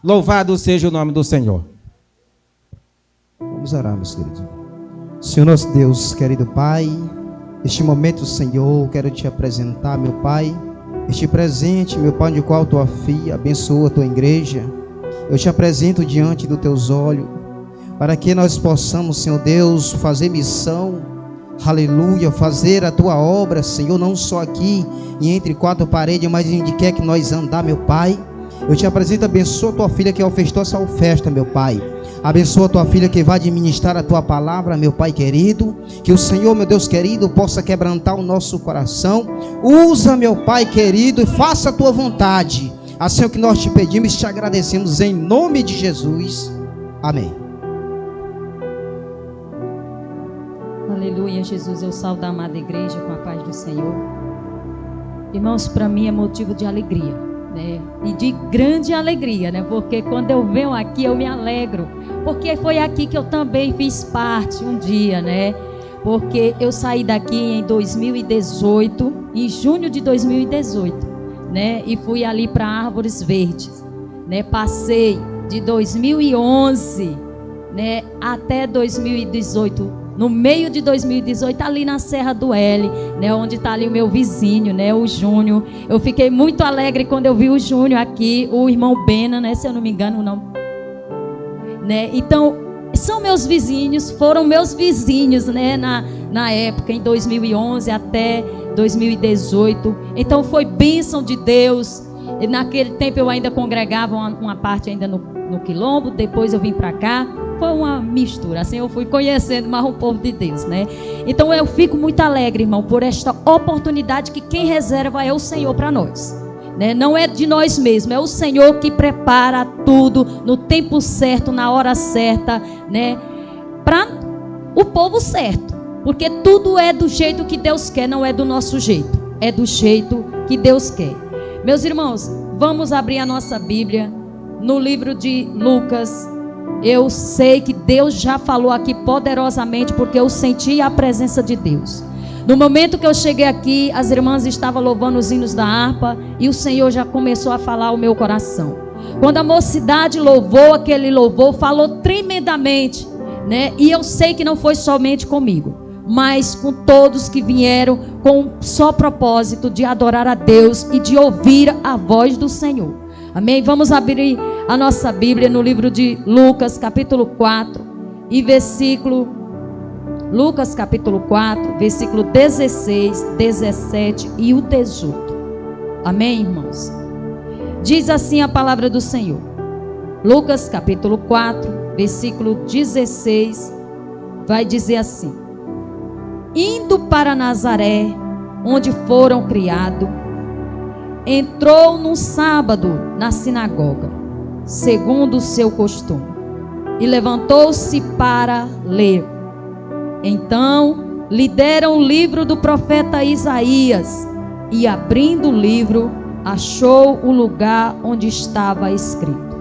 Louvado seja o nome do Senhor. Vamos orar, meus queridos. Senhor nosso Deus, querido Pai, neste momento, Senhor, quero te apresentar, meu Pai, este presente, meu Pai, de qual tua filha abençoa a tua igreja. Eu te apresento diante dos teus olhos, para que nós possamos, Senhor Deus, fazer missão, aleluia, fazer a tua obra, Senhor, não só aqui e entre quatro paredes, mas onde quer que nós andar, meu Pai. Eu te apresento, abençoa a tua filha que ofertou essa festa, meu Pai. Abençoa a tua filha que vai administrar a tua palavra, meu Pai querido. Que o Senhor, meu Deus querido, possa quebrantar o nosso coração. Usa, meu Pai querido, e faça a tua vontade. Assim é o que nós te pedimos e te agradecemos em nome de Jesus. Amém. Aleluia, Jesus. Eu saúdo a amada igreja com a paz do Senhor. Irmãos, para mim é motivo de alegria, né? E de grande alegria, né? Porque quando eu venho aqui eu me alegro, porque foi aqui que eu também fiz parte um dia, né? Porque eu saí daqui em 2018, em junho de 2018, né? E fui ali para Árvores Verdes, né? Passei de 2011, né, até 2018. No meio de 2018, ali na Serra do L, né, onde está ali o meu vizinho, né, o Júnior. Eu fiquei muito alegre quando eu vi o Júnior aqui, o irmão Bena, né, se eu não me engano, não. Né, então, são meus vizinhos, foram meus vizinhos, né, na época, em 2011 até 2018. Então, foi bênção de Deus. E naquele tempo eu ainda congregava uma parte ainda no Quilombo, depois eu vim para cá. Foi uma mistura, assim eu fui conhecendo mais o povo de Deus, né? Então eu fico muito alegre, irmão, por esta oportunidade que quem reserva é o Senhor para nós, né? Não é de nós mesmos, é o Senhor que prepara tudo no tempo certo, na hora certa, né? Para o povo certo, porque tudo é do jeito que Deus quer, não é do nosso jeito, é do jeito que Deus quer. Meus irmãos, vamos abrir a nossa Bíblia no livro de Lucas. Eu sei que Deus já falou aqui poderosamente, porque eu senti a presença de Deus. No momento que eu cheguei aqui, as irmãs estavam louvando os hinos da harpa e o Senhor já começou a falar ao meu coração. Quando a mocidade louvou aquele louvor, falou tremendamente, né? E eu sei que não foi somente comigo, mas com todos que vieram com um só propósito de adorar a Deus e de ouvir a voz do Senhor. Amém? Vamos abrir a nossa Bíblia no livro de Lucas, capítulo 4, e Lucas, capítulo 4, versículo 16, 17 e o 18. Amém, irmãos? Diz assim a palavra do Senhor. Lucas, capítulo 4, versículo 16, vai dizer assim: indo para Nazaré, onde foram criados, entrou no sábado na sinagoga, segundo o seu costume, e levantou-se para ler. Então lhe deram o livro do profeta Isaías, e abrindo o livro, achou o lugar onde estava escrito: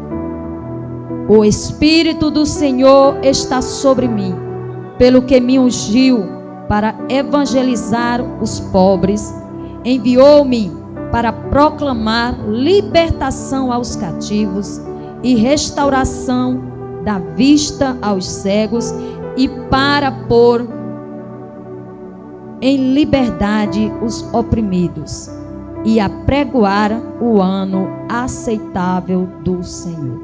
o Espírito do Senhor está sobre mim, pelo que me ungiu para evangelizar os pobres, enviou-me para proclamar libertação aos cativos e restauração da vista aos cegos, e para pôr em liberdade os oprimidos, e apregoar o ano aceitável do Senhor.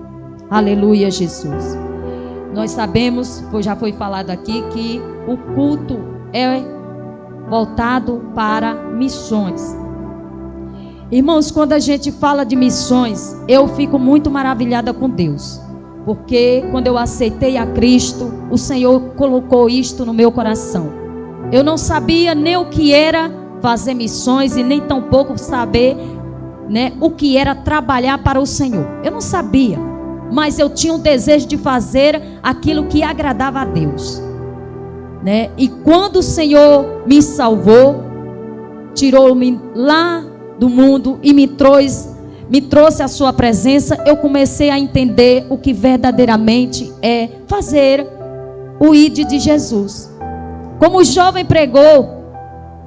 Aleluia, Jesus. Nós sabemos, já foi falado aqui, que o culto é voltado para missões. Irmãos, quando a gente fala de missões, eu fico muito maravilhada com Deus, porque quando eu aceitei a Cristo, o Senhor colocou isto no meu coração. Eu não sabia nem o que era fazer missões e nem tampouco saber, né, o que era trabalhar para o Senhor. Eu não sabia, mas eu tinha um desejo de fazer aquilo que agradava a Deus, né? E quando o Senhor me salvou, tirou-me lá do mundo e me trouxe a sua presença, eu comecei a entender o que verdadeiramente é fazer o ide de Jesus. Como o jovem pregou,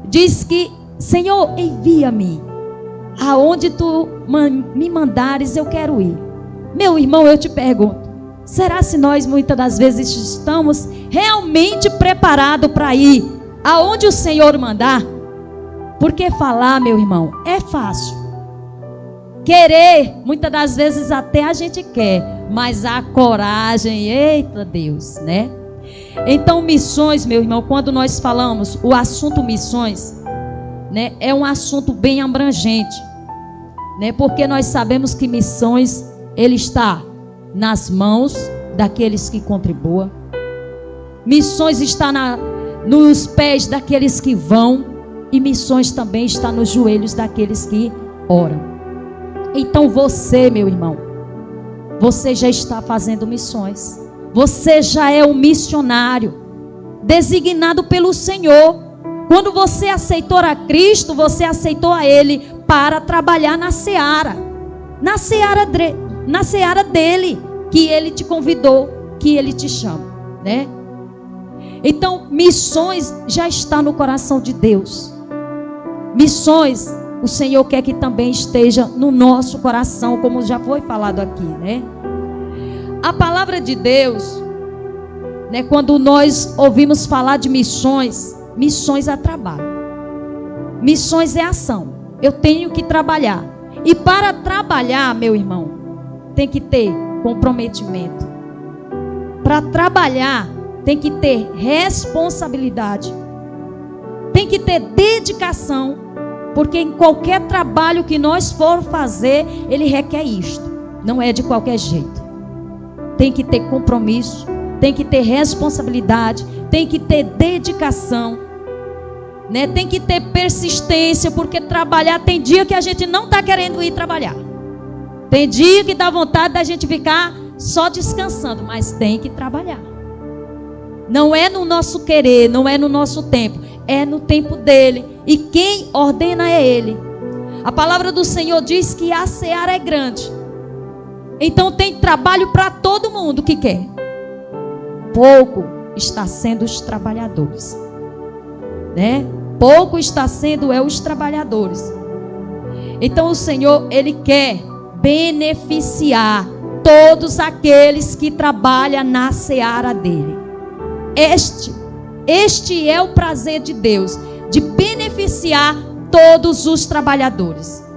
diz que: Senhor, envia-me, aonde tu me mandares eu quero ir. Meu irmão, eu te pergunto, será se nós muitas das vezes estamos realmente preparados para ir aonde o Senhor mandar? Porque falar, meu irmão, é fácil. Querer, muitas das vezes até a gente quer, mas a coragem, eita Deus, né? Então, missões, meu irmão, quando nós falamos o assunto missões, né, é um assunto bem abrangente, né? Porque nós sabemos que missões, ele está nas mãos daqueles que contribuam. Missões está nos pés daqueles que vão, e missões também está nos joelhos daqueles que oram. Então você, meu irmão, você já está fazendo missões. Você já é um missionário designado pelo Senhor. Quando você aceitou a Cristo, você aceitou a Ele para trabalhar na seara dele, que Ele te convidou, que Ele te chama, né? Então, missões já está no coração de Deus. Missões, o Senhor quer que também esteja no nosso coração, como já foi falado aqui, né? A palavra de Deus, né, quando nós ouvimos falar de missões, missões é trabalho. Missões é ação. Eu tenho que trabalhar. E para trabalhar, meu irmão, tem que ter comprometimento. Para trabalhar, tem que ter responsabilidade. Tem que ter dedicação. Porque em qualquer trabalho que nós for fazer, ele requer isto. Não é de qualquer jeito. Tem que ter compromisso, tem que ter responsabilidade, tem que ter dedicação, né? Tem que ter persistência, porque trabalhar, tem dia que a gente não está querendo ir trabalhar. Tem dia que dá vontade da gente ficar só descansando, mas tem que trabalhar. Não é no nosso querer, não é no nosso tempo, é no tempo dele. E quem ordena é ele. A palavra do Senhor diz que a seara é grande. Então tem trabalho para todo mundo que quer. Pouco está sendo os trabalhadores, né? Pouco está sendo os trabalhadores. Então o Senhor, ele quer beneficiar todos aqueles que trabalham na seara dele. Este é o prazer de Deus, de beneficiar todos os trabalhadores.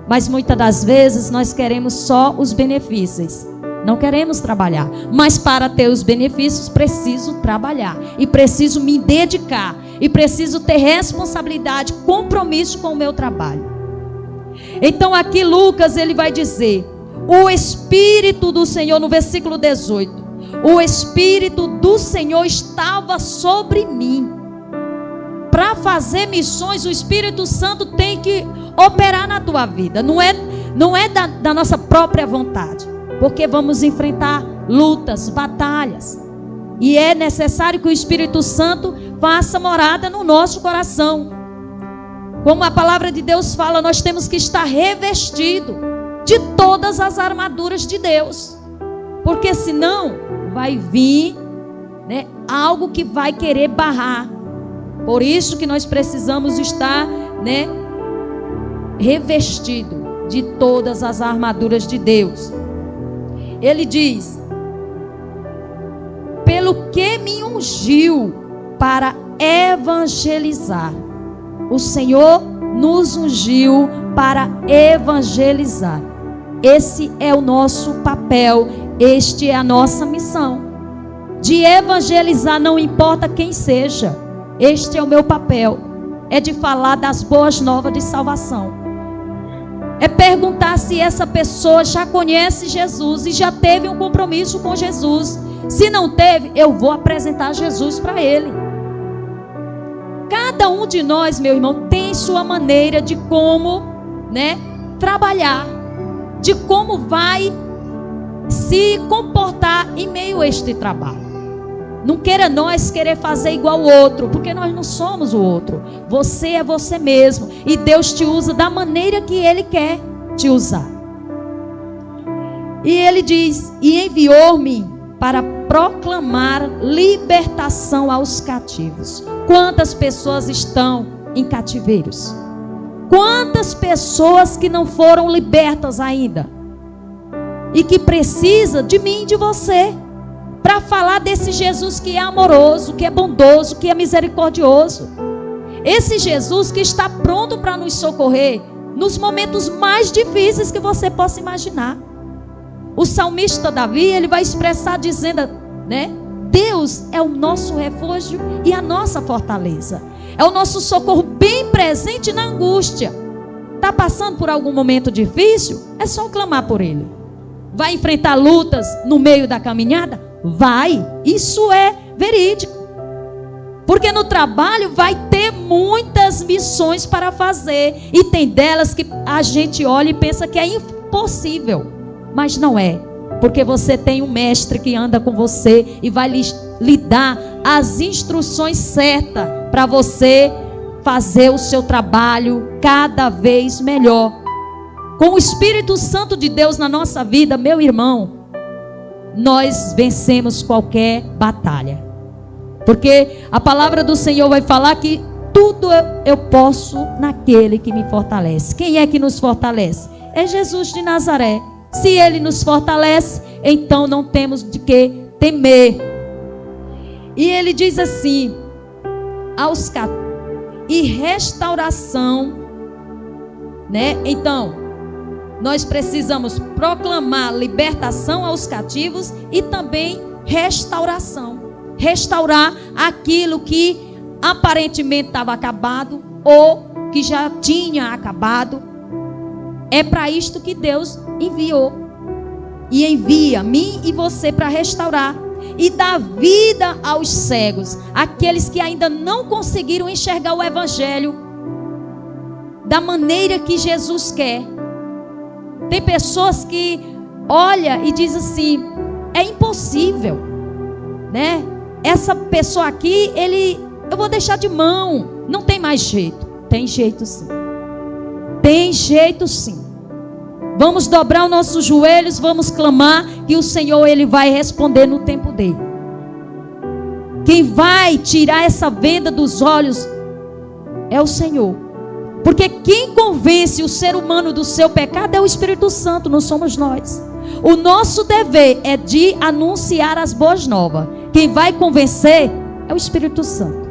Mas muitas das vezes nós queremos só os benefícios. Não queremos trabalhar. Mas para ter os benefícios, preciso trabalhar. E preciso me dedicar. E preciso ter responsabilidade, compromisso com o meu trabalho. Então aqui Lucas, ele vai dizer: o Espírito do Senhor, no versículo 18. O Espírito do Senhor estava sobre mim. Para fazer missões, o Espírito Santo tem que operar na tua vida. Não é da nossa própria vontade. Porque vamos enfrentar lutas, batalhas. E é necessário que o Espírito Santo faça morada no nosso coração. Como a palavra de Deus fala, nós temos que estar revestido de todas as armaduras de Deus. Porque senão vai vir, né, algo que vai querer barrar. Por isso que nós precisamos estar, né, revestido de todas as armaduras de Deus. Ele diz: pelo que me ungiu para evangelizar. O Senhor nos ungiu para evangelizar. Esse é o nosso papel, este é a nossa missão. De evangelizar, não importa quem seja. Este é o meu papel, é de falar das boas novas de salvação. É perguntar se essa pessoa já conhece Jesus e já teve um compromisso com Jesus. Se não teve, eu vou apresentar Jesus para ele. Cada um de nós, meu irmão, tem sua maneira de como, né, trabalhar, de como vai se comportar em meio a este trabalho. Não queira nós querer fazer igual o outro, porque nós não somos o outro. Você é você mesmo. E Deus te usa da maneira que Ele quer te usar. E Ele diz: e enviou-me para proclamar libertação aos cativos. Quantas pessoas estão em cativeiros? Quantas pessoas que não foram libertas ainda? e que precisa de mim e de você, para falar desse Jesus que é amoroso, que é bondoso, que é misericordioso. Esse Jesus que está pronto para nos socorrer nos momentos mais difíceis que você possa imaginar. O salmista Davi, ele vai expressar dizendo, né? Deus é o nosso refúgio e a nossa fortaleza. É o nosso socorro bem presente na angústia. Está passando por algum momento difícil? É só clamar por Ele. Vai enfrentar lutas no meio da caminhada? Vai. Isso é verídico. Porque no trabalho vai ter muitas missões para fazer. E tem delas que a gente olha e pensa que é impossível. Mas não é. Porque você tem um mestre que anda com você e vai lhe dar as instruções certas para você fazer o seu trabalho cada vez melhor. Com o Espírito Santo de Deus na nossa vida, meu irmão, nós vencemos qualquer batalha. Porque a palavra do Senhor vai falar que tudo eu posso naquele que me fortalece. Quem é que nos fortalece? É Jesus de Nazaré. Se Ele nos fortalece, então não temos de que temer. E Ele diz assim, e restauração, né? Então, nós precisamos proclamar libertação aos cativos e também restauração. Restaurar aquilo que aparentemente estava acabado ou que já tinha acabado. É para isto que Deus enviou. E envia mim e você para restaurar. E dar vida aos cegos. Aqueles que ainda não conseguiram enxergar o Evangelho da maneira que Jesus quer. Tem pessoas que olham e dizem assim, é impossível, né? Essa pessoa aqui, eu vou deixar de mão. Não tem mais jeito. Tem jeito sim. Tem jeito sim. Vamos dobrar os nossos joelhos, vamos clamar que o Senhor, Ele vai responder no tempo dele. Quem vai tirar essa venda dos olhos é o Senhor. Porque quem convence o ser humano do seu pecado é o Espírito Santo, não somos nós. O nosso dever é de anunciar as boas novas. Quem vai convencer é o Espírito Santo.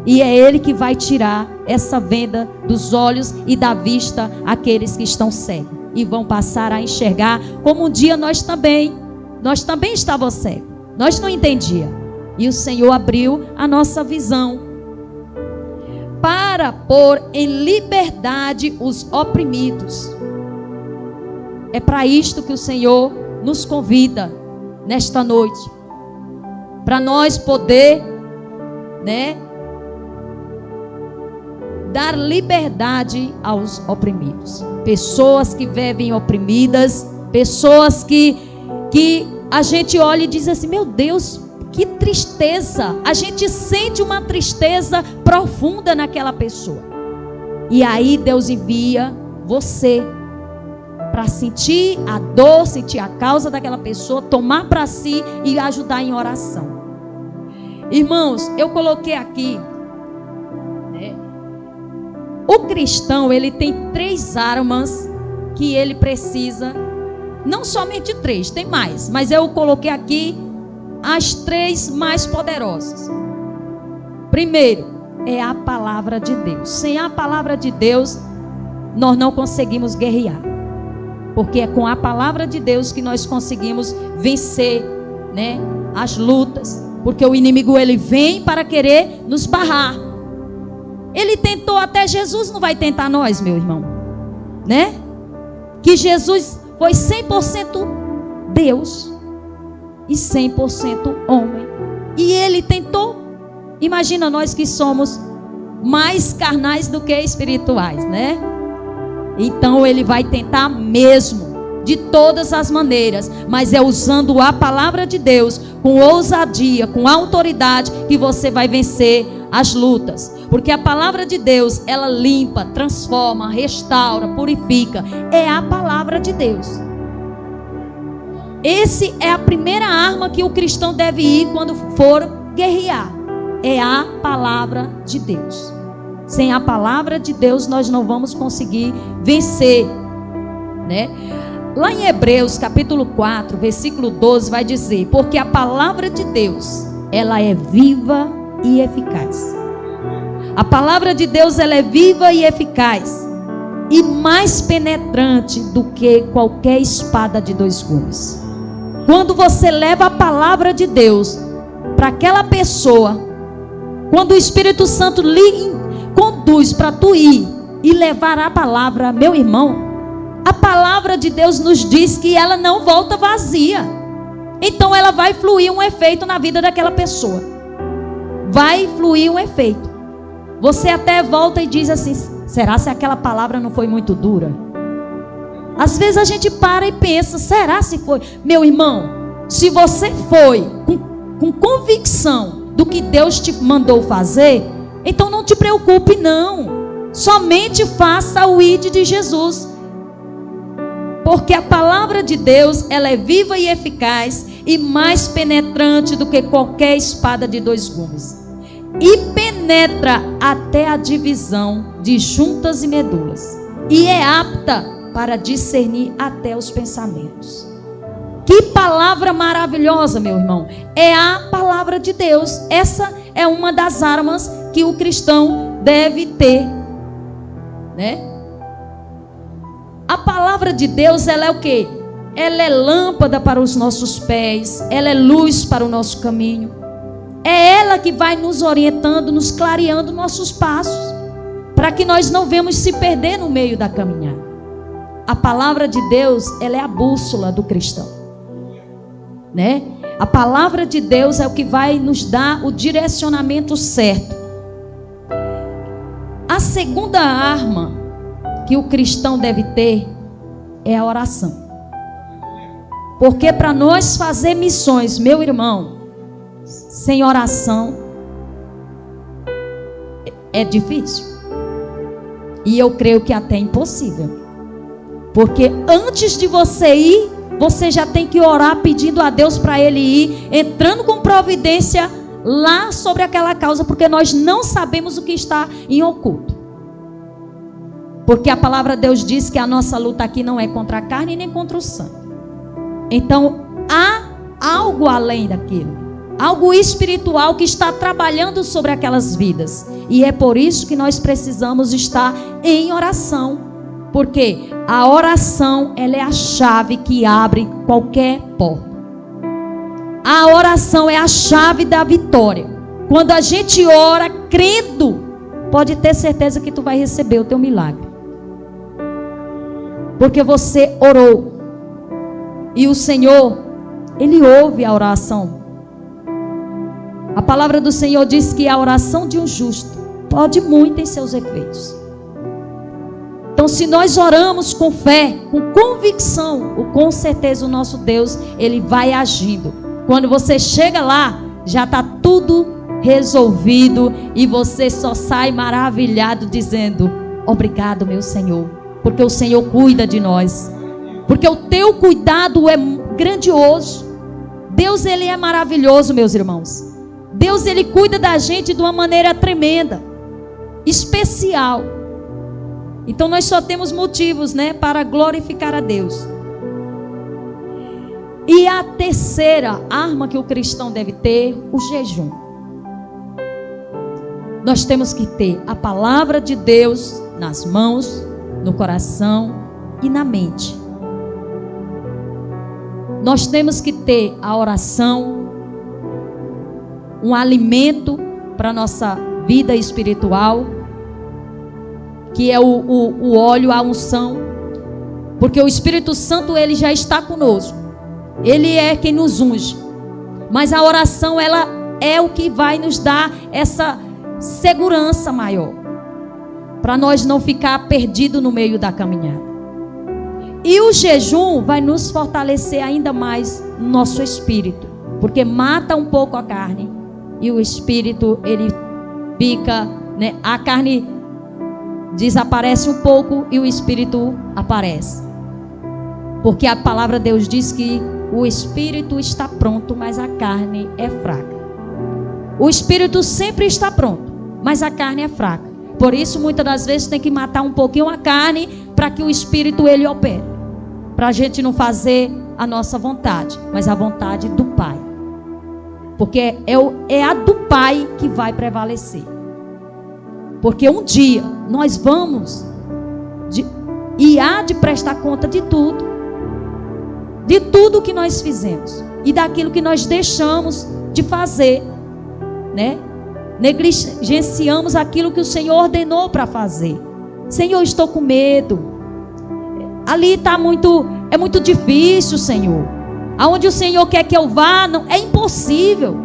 E é Ele que vai tirar essa venda dos olhos e da vista àqueles que estão cegos. E vão passar a enxergar como um dia nós também estávamos cegos. Nós não entendíamos. E o Senhor abriu a nossa visão. Para pôr em liberdade os oprimidos. É para isto que o Senhor nos convida nesta noite. Para nós poder, né, dar liberdade aos oprimidos. Pessoas que vivem oprimidas, pessoas que a gente olha e diz assim, meu Deus, que tristeza. A gente sente uma tristeza profunda naquela pessoa. E aí Deus envia você para sentir a dor, sentir a causa daquela pessoa, tomar para si e ajudar em oração. Irmãos, eu coloquei aqui, né? O cristão, ele tem 3 armas que ele precisa, não somente 3, tem mais, mas eu coloquei aqui as 3 mais poderosas. Primeiro, é a palavra de Deus. Sem a palavra de Deus, nós não conseguimos guerrear. Porque é com a palavra de Deus que nós conseguimos vencer, né, as lutas. Porque o inimigo, ele vem para querer nos barrar. Ele tentou até Jesus, não vai tentar nós, meu irmão, né? Que Jesus foi 100% Deus e 100% homem. E ele tentou. Imagina nós que somos mais carnais do que espirituais, né? Então ele vai tentar mesmo, de todas as maneiras, mas é usando a palavra de Deus, com ousadia, com autoridade, que você vai vencer as lutas. Porque a palavra de Deus, ela limpa, transforma, restaura, purifica. É a palavra de Deus. Essa é a primeira arma que o cristão deve ir quando for guerrear. É a palavra de Deus. Sem a palavra de Deus nós não vamos conseguir vencer, né? Lá em Hebreus capítulo 4, versículo 12 vai dizer: porque a palavra de Deus, ela é viva e eficaz. A palavra de Deus, ela é viva e eficaz, e mais penetrante do que qualquer espada de dois gumes. Quando você leva a palavra de Deus para aquela pessoa, quando o Espírito Santo lhe conduz para tu ir e levar a palavra, meu irmão, a palavra de Deus nos diz que ela não volta vazia. Então ela vai fluir um efeito na vida daquela pessoa. Vai fluir um efeito. Você até volta e diz assim: será se aquela palavra não foi muito dura? Às vezes a gente para e pensa: será se foi? Meu irmão, se você foi com convicção do que Deus te mandou fazer, então não te preocupe não. Somente faça o ide de Jesus. Porque a palavra de Deus, ela é viva e eficaz e mais penetrante do que qualquer espada de dois gumes. E penetra até a divisão de juntas e medulas. E é apta para discernir até os pensamentos. Que palavra maravilhosa, meu irmão. É a palavra de Deus. Essa é uma das armas que o cristão deve ter, né? A palavra de Deus, ela é o quê? Ela é lâmpada para os nossos pés, ela é luz para o nosso caminho. É ela que vai nos orientando, nos clareando nossos passos, para que nós não venhamos se perder no meio da caminhada. A palavra de Deus, ela é a bússola do cristão, né? A palavra de Deus é o que vai nos dar o direcionamento certo. A segunda arma que o cristão deve ter é a oração. Porque para nós fazer missões, meu irmão, sem oração é difícil. E eu creio que até impossível. Porque antes de você ir, você já tem que orar pedindo a Deus para Ele ir, entrando com providência lá sobre aquela causa, porque nós não sabemos o que está em oculto. Porque a palavra de Deus diz que a nossa luta aqui não é contra a carne nem contra o sangue. Então há algo além daquilo, algo espiritual que está trabalhando sobre aquelas vidas. E é por isso que nós precisamos estar em oração. Porque a oração, ela é a chave que abre qualquer porta. A oração é a chave da vitória. Quando a gente ora crendo, pode ter certeza que tu vai receber o teu milagre. Porque você orou. E o Senhor, Ele ouve a oração. A palavra do Senhor diz que a oração de um justo pode muito em seus efeitos. Então, se nós oramos com fé, com convicção, com certeza o nosso Deus, Ele vai agindo. Quando você chega lá, já está tudo resolvido e você só sai maravilhado dizendo: obrigado, meu Senhor, porque o Senhor cuida de nós, porque o teu cuidado é grandioso. Deus, Ele é maravilhoso, meus irmãos. Deus, Ele cuida da gente de uma maneira tremenda, especial. Então nós só temos motivos, né, para glorificar a Deus. E a terceira arma que o cristão deve ter, o jejum. Nós temos que ter a palavra de Deus nas mãos, no coração e na mente. Nós temos que ter a oração, um alimento para a nossa vida espiritual, que é o óleo, a unção. Porque o Espírito Santo, ele já está conosco. Ele é quem nos unge. Mas a oração, ela é o que vai nos dar essa segurança maior, para nós não ficar perdidos no meio da caminhada. E o jejum vai nos fortalecer ainda mais no nosso espírito, porque mata um pouco a carne e o espírito, ele fica, né? A carne desaparece um pouco e o espírito aparece. Porque a palavra de Deus diz que o espírito está pronto, mas a carne é fraca. O espírito sempre está pronto, mas a carne é fraca. Por isso, muitas das vezes tem que matar um pouquinho a carne para que o espírito ele opere. para a gente não fazer a nossa vontade, mas a vontade do Pai. Porque é a do Pai que vai prevalecer. Porque um dia nós vamos e há de prestar conta de tudo. De tudo que nós fizemos. E daquilo que nós deixamos de fazer. Né? Negligenciamos aquilo que o Senhor ordenou para fazer. Senhor, estou com medo. Ali é muito difícil, Senhor. Aonde o Senhor quer que eu vá, não, é impossível.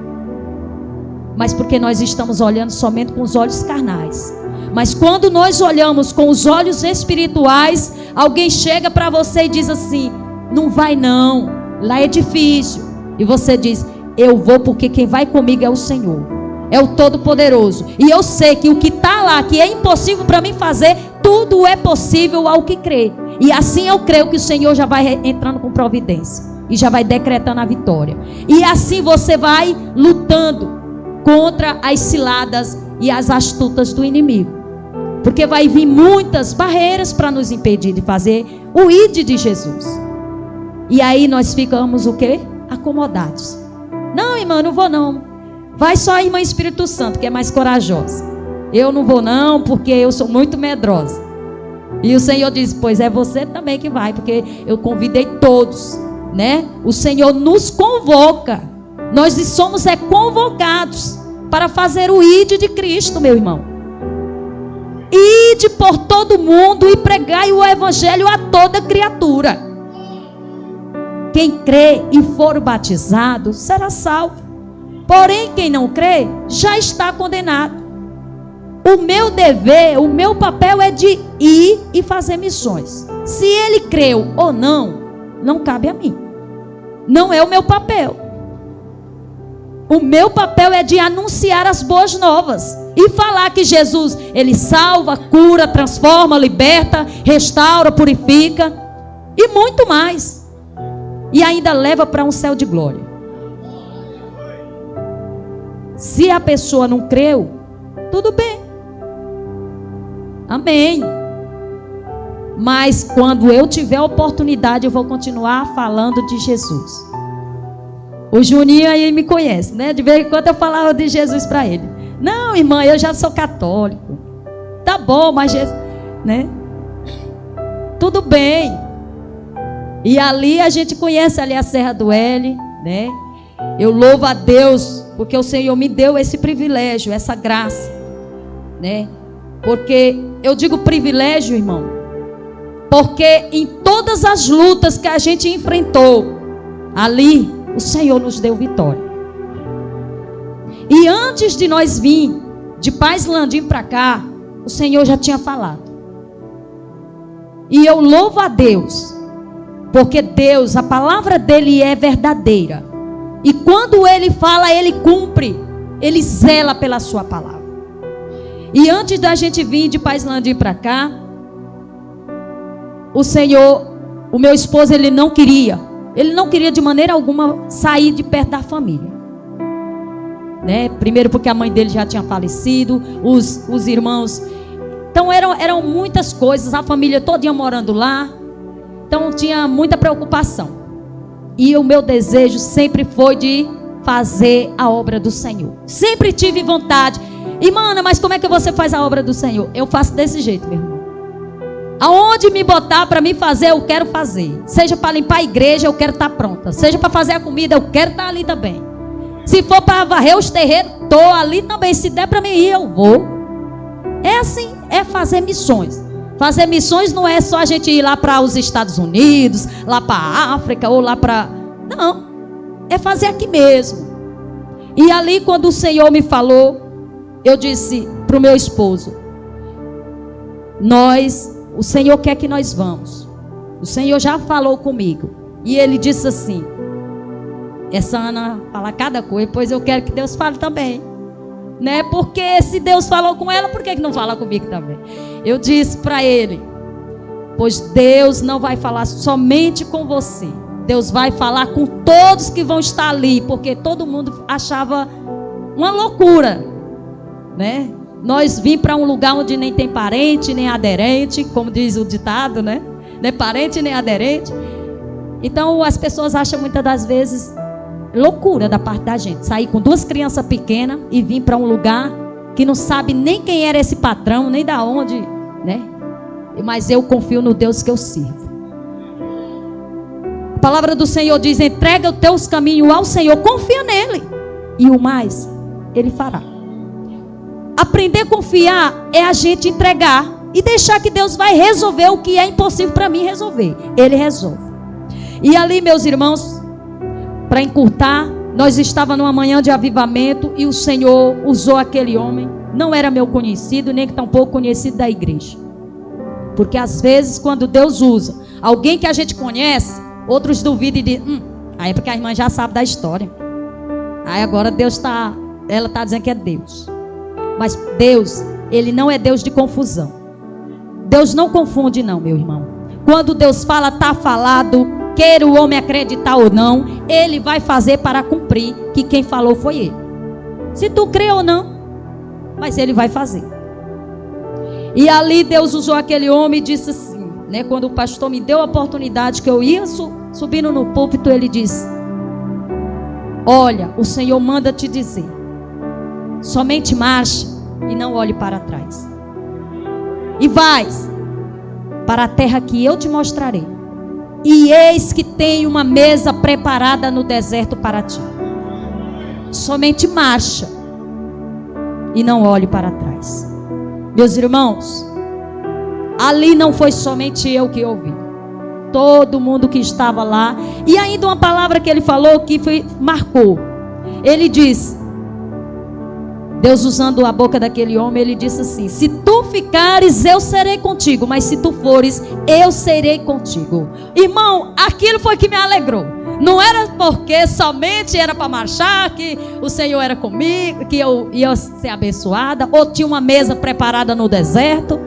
Mas porque nós estamos olhando somente com os olhos carnais. Mas quando nós olhamos com os olhos espirituais, alguém chega para você e diz assim: não vai não, lá é difícil. E você diz: eu vou porque quem vai comigo é o Senhor, é o Todo-Poderoso. E eu sei que o que está lá, que é impossível para mim fazer, tudo é possível ao que crê. E assim eu creio que o Senhor já vai entrando com providência e já vai decretando a vitória. E assim você vai lutando contra as ciladas e as astutas do inimigo. Porque vai vir muitas barreiras para nos impedir de fazer o ide de Jesus. E aí nós ficamos o quê? Acomodados. Não, irmã, não vou não. Vai só a irmã Espírito Santo, que é mais corajosa. Eu não vou não, porque eu sou muito medrosa. E o Senhor diz: pois é você também que vai, porque eu convidei todos, né? O Senhor nos convoca. Nós somos convocados para fazer o ide de Cristo, meu irmão. Ide por todo mundo e pregai o evangelho a toda criatura. Quem crê e for batizado será salvo. Porém, quem não crê já está condenado. O meu dever, o meu papel é de ir e fazer missões. Se ele creu ou não, não cabe a mim. Não é o meu papel. O meu papel é de anunciar as boas novas e falar que Jesus, ele salva, cura, transforma, liberta, restaura, purifica e muito mais. E ainda leva para um céu de glória. Se a pessoa não creu, tudo bem. Amém. Mas quando eu tiver a oportunidade, eu vou continuar falando de Jesus. O Juninho aí me conhece, né? De vez em quando eu falava de Jesus para ele. Não, irmã, eu já sou católico. Tá bom, mas Jesus, né? Tudo bem. E ali a gente conhece ali a Serra do L, né? Eu louvo a Deus porque o Senhor me deu esse privilégio, essa graça, né? Porque eu digo privilégio, irmão, porque em todas as lutas que a gente enfrentou ali, o Senhor nos deu vitória. E antes de nós vir de Paz Landim para cá, o Senhor já tinha falado. E eu louvo a Deus, porque Deus, a palavra dele é verdadeira. E quando ele fala, ele cumpre. Ele zela pela sua palavra. E antes da gente vir de Paz Landim para cá, o Senhor, o meu esposo, ele não queria de maneira alguma sair de perto da família, né? Primeiro porque a mãe dele já tinha falecido, os irmãos. Então eram muitas coisas, a família todinha morando lá. Então tinha muita preocupação. E o meu desejo sempre foi de fazer a obra do Senhor. Sempre tive vontade. Irmã, mas como é que você faz a obra do Senhor? Eu faço desse jeito, meu irmão. Aonde me botar para me fazer, eu quero fazer. Seja para limpar a igreja, eu quero estar pronta. Seja para fazer a comida, eu quero estar ali também. Se for para varrer os terreiros, estou ali também. Se der para mim ir, eu vou. É assim, é fazer missões. Fazer missões não é só a gente ir lá para os Estados Unidos, lá para a África ou lá para... Não, é fazer aqui mesmo. E ali quando o Senhor me falou, eu disse para o meu esposo: o Senhor quer que nós vamos. O Senhor já falou comigo. E ele disse assim: essa Ana fala cada coisa, pois eu quero que Deus fale também, né? Porque se Deus falou com ela, por que não fala comigo também? Eu disse para ele: pois Deus não vai falar somente com você. Deus vai falar com todos que vão estar ali, porque todo mundo achava uma loucura, né? Nós vim para um lugar onde nem tem parente, nem aderente, como diz o ditado, né? Nem parente, nem aderente. Então as pessoas acham muitas das vezes loucura da parte da gente sair com 2 crianças pequenas e vir para um lugar que não sabe nem quem era esse patrão, nem da onde, né? Mas eu confio no Deus que eu sirvo. A palavra do Senhor diz: entrega os teus caminhos ao Senhor, confia nele, e o mais Ele fará. Aprender a confiar é a gente entregar e deixar que Deus vai resolver o que é impossível para mim resolver. Ele resolve. E ali, meus irmãos, para encurtar, nós estávamos numa manhã de avivamento e o Senhor usou aquele homem. Não era meu conhecido, nem tampouco conhecido da igreja. Porque às vezes, quando Deus usa alguém que a gente conhece, outros duvidam e dizem: aí é porque a irmã já sabe da história. Aí agora ela está dizendo que é Deus. Mas Deus, Ele não é Deus de confusão. Deus não confunde não, meu irmão. Quando Deus fala, está falado, queira o homem acreditar ou não, Ele vai fazer para cumprir que quem falou foi Ele. Se tu crê ou não, mas Ele vai fazer. E ali Deus usou aquele homem e disse assim, né? Quando o pastor me deu a oportunidade que eu ia subindo no púlpito, ele disse: olha, o Senhor manda te dizer, somente marche e não olhe para trás. E vais para a terra que eu te mostrarei. E eis que tem uma mesa preparada no deserto para ti. Somente marcha e não olhe para trás. Meus irmãos, ali não foi somente eu que ouvi. Todo mundo que estava lá. E ainda uma palavra que ele falou que marcou. Ele disse, Deus usando a boca daquele homem, ele disse assim: se tu ficares, eu serei contigo, mas se tu fores, eu serei contigo. Irmão, aquilo foi que me alegrou. Não era porque somente era para marchar, que o Senhor era comigo, que eu ia ser abençoada, ou tinha uma mesa preparada no deserto.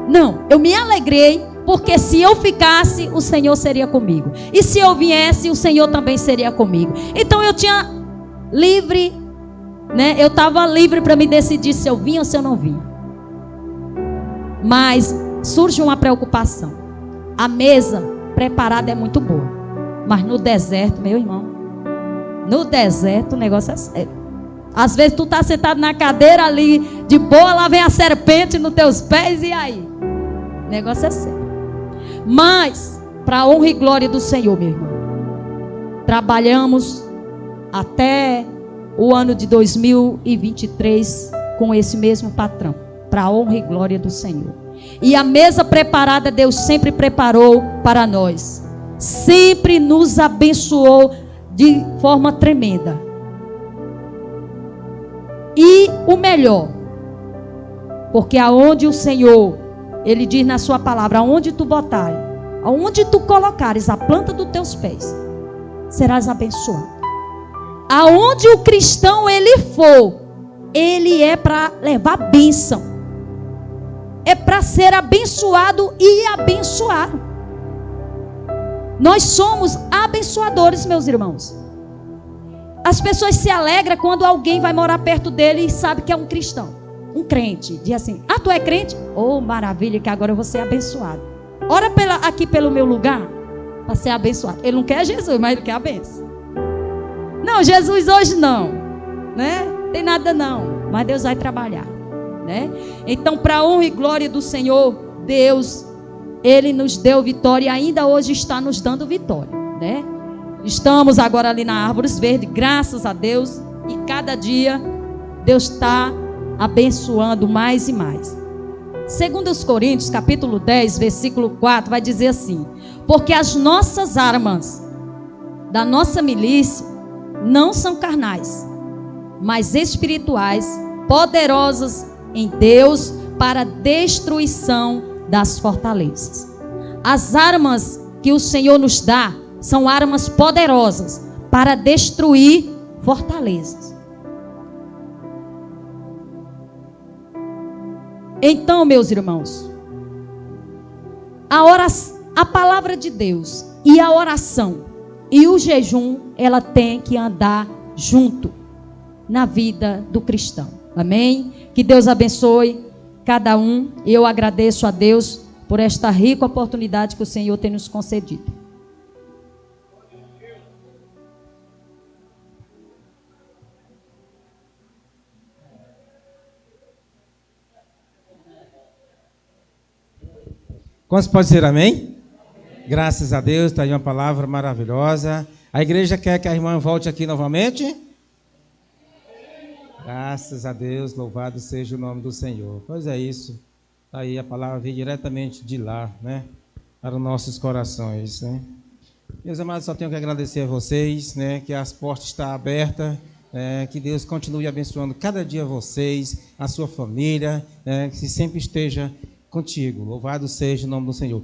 Não, eu me alegrei, porque se eu ficasse, o Senhor seria comigo. E se eu viesse, o Senhor também seria comigo. Então eu tinha livre, né? Eu estava livre para me decidir se eu vinha ou se eu não vinha. Mas surge uma preocupação. A mesa preparada é muito boa, mas no deserto, meu irmão, no deserto o negócio é sério. Às vezes tu está sentado na cadeira ali, de boa, lá vem a serpente nos teus pés, e aí? O negócio é sério. Mas, para a honra e glória do Senhor, meu irmão, trabalhamos até o ano de 2023 com esse mesmo patrão, para a honra e glória do Senhor. E a mesa preparada, Deus sempre preparou para nós, sempre nos abençoou de forma tremenda. E o melhor, porque aonde o Senhor, Ele diz na sua palavra, aonde tu botares, aonde tu colocares a planta dos teus pés, serás abençoado. Aonde o cristão ele for, ele é para levar bênção, é para ser abençoado e abençoar. Nós somos abençoadores, meus irmãos. As pessoas se alegram quando alguém vai morar perto dele e sabe que é um cristão, um crente. Diz assim: ah, tu é crente? Oh, maravilha, que agora eu vou ser abençoado. Ora aqui pelo meu lugar para ser abençoado. Ele não quer Jesus, mas ele quer a bênção. Não, Jesus hoje não, né? Tem nada não, mas Deus vai trabalhar, né? Então, para a honra e glória do Senhor, Deus, Ele nos deu vitória e ainda hoje está nos dando vitória, né? Estamos agora ali na Árvores Verdes, graças a Deus, e cada dia Deus está abençoando mais e mais. Segundo os Coríntios, capítulo 10, versículo 4, vai dizer assim: porque as nossas armas da nossa milícia não são carnais, mas espirituais, poderosas em Deus para a destruição das fortalezas. As armas que o Senhor nos dá são armas poderosas para destruir fortalezas. Então, meus irmãos, a palavra de Deus e a oração e o jejum, ela tem que andar junto na vida do cristão. Amém? Que Deus abençoe cada um. E eu agradeço a Deus por esta rica oportunidade que o Senhor tem nos concedido. Quantos podem dizer amém? Graças a Deus, está aí uma palavra maravilhosa. A igreja quer que a irmã volte aqui novamente? Graças a Deus, louvado seja o nome do Senhor. Pois é isso. Aí a palavra veio diretamente de lá, né? Para os nossos corações, né? Meus amados, só tenho que agradecer a vocês, né? Que as portas estão abertas, que Deus continue abençoando cada dia vocês, a sua família, que sempre esteja contigo. Louvado seja o nome do Senhor.